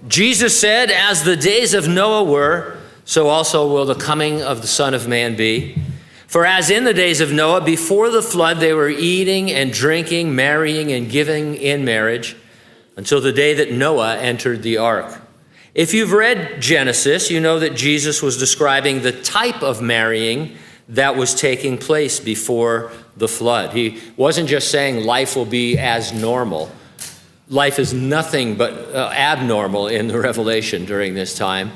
Jesus said, as the days of Noah were, so also will the coming of the Son of Man be. For as in the days of Noah, before the flood, they were eating and drinking, marrying and giving in marriage, until the day that Noah entered the ark. If you've read Genesis, you know that Jesus was describing the type of marrying that was taking place before the flood. He wasn't just saying life will be as normal. Life is nothing but abnormal in the Revelation during this time.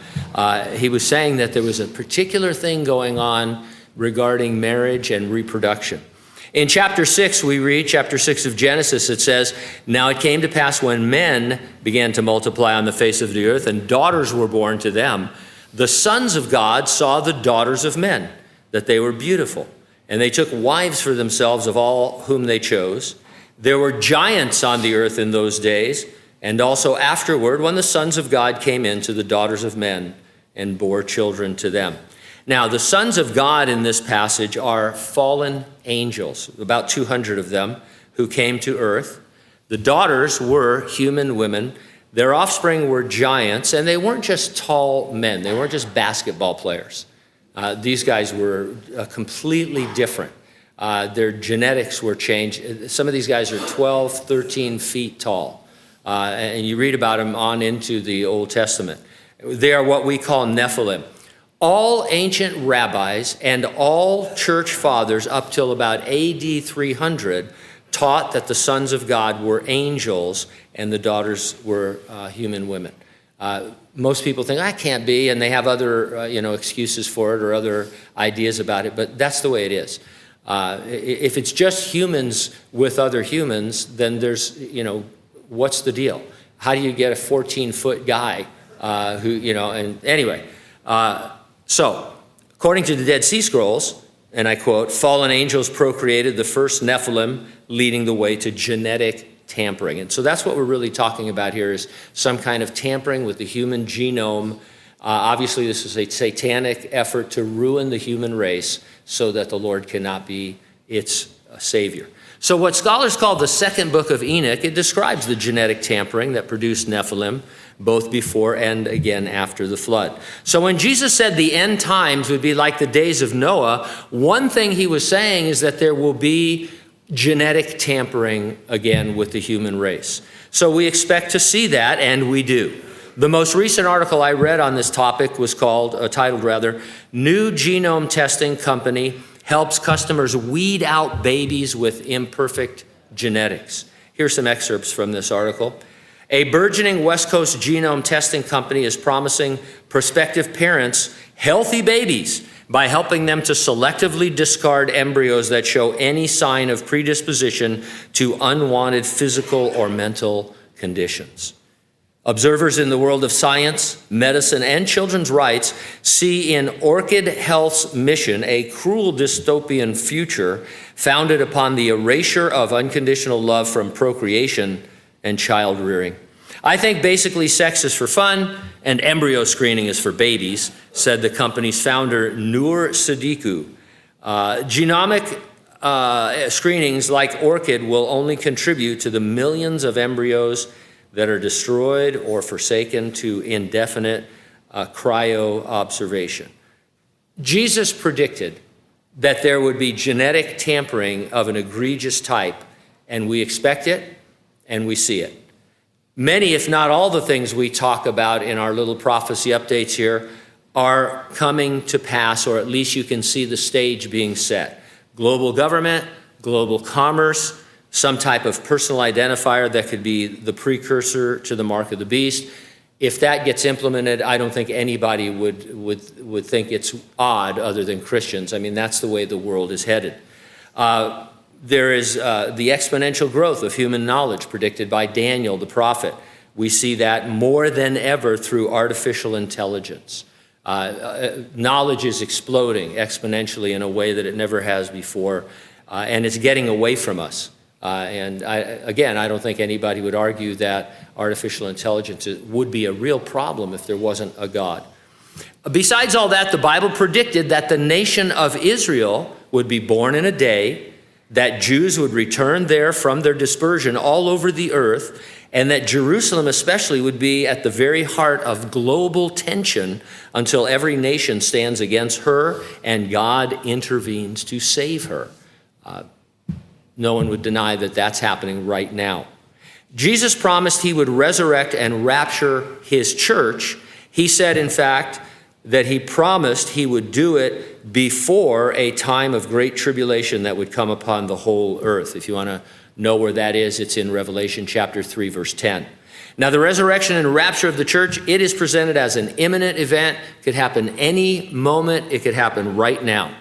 He was saying that there was a particular thing going on regarding marriage and reproduction. In chapter 6, we read, chapter 6 of Genesis, it says, "Now it came to pass when men began to multiply on the face of the earth, and daughters were born to them, the sons of God saw the daughters of men, that they were beautiful, and they took wives for themselves of all whom they chose. There were giants on the earth in those days, and also afterward, when the sons of God came in to the daughters of men and bore children to them." Now, the sons of God in this passage are fallen angels, about 200 of them, who came to earth. The daughters were human women. Their offspring were giants, and they weren't just tall men. They weren't just basketball players. These guys were completely different. Their genetics were changed. Some of these guys are 12, 13 feet tall. And you read about them on into the Old Testament. They are what we call Nephilim. All ancient rabbis and all church fathers up till about AD 300 taught that the sons of God were angels and the daughters were human women. Most people think, that can't be, and they have other excuses for it or other ideas about it, but that's the way it is. If it's just humans with other humans, then there's, what's the deal? How do you get a 14-foot guy So, according to the Dead Sea Scrolls, and I quote, "Fallen angels procreated the first Nephilim, leading the way to genetic tampering." And so that's what we're really talking about here, is some kind of tampering with the human genome. Obviously, this is a satanic effort to ruin the human race so that the Lord cannot be its savior. So what scholars call the second book of Enoch, it describes the genetic tampering that produced Nephilim, both before and again after the flood. So when Jesus said the end times would be like the days of Noah, one thing he was saying is that there will be genetic tampering again with the human race. So we expect to see that, and we do. The most recent article I read on this topic was titled, "New Genome Testing Company Helps Customers Weed Out Babies with Imperfect Genetics." Here's some excerpts from this article. "A burgeoning West Coast genome testing company is promising prospective parents healthy babies by helping them to selectively discard embryos that show any sign of predisposition to unwanted physical or mental conditions. Observers in the world of science, medicine, and children's rights see in Orchid Health's mission a cruel dystopian future founded upon the erasure of unconditional love from procreation and child rearing. I think basically sex is for fun and embryo screening is for babies," said the company's founder, Noor Siddiqui. Genomic screenings like Orchid will only contribute to the millions of embryos that are destroyed or forsaken to indefinite cryo observation. Jesus predicted that there would be genetic tampering of an egregious type, and we expect it and we see it. Many, if not all, the things we talk about in our little prophecy updates here are coming to pass, or at least you can see the stage being set. Global government, global commerce, some type of personal identifier that could be the precursor to the mark of the beast. If that gets implemented, I don't think anybody would think it's odd other than Christians. I mean, that's the way the world is headed. There is the exponential growth of human knowledge predicted by Daniel the prophet. We see that more than ever through artificial intelligence. Knowledge is exploding exponentially in a way that it never has before, and it's getting away from us. I don't think anybody would argue that artificial intelligence would be a real problem if there wasn't a God. Besides all that, the Bible predicted that the nation of Israel would be born in a day, that Jews would return there from their dispersion all over the earth, and that Jerusalem especially would be at the very heart of global tension until every nation stands against her and God intervenes to save her. No one would deny that that's happening right now. Jesus promised he would resurrect and rapture his church. He said, in fact, that he promised he would do it before a time of great tribulation that would come upon the whole earth. If you want to know where that is, it's in Revelation chapter 3, verse 10. Now, the resurrection and rapture of the church, it is presented as an imminent event. It could happen any moment. It could happen right now.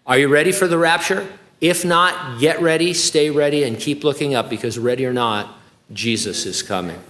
Are you ready for the rapture? If not, get ready, stay ready, and keep looking up, because ready or not, Jesus is coming.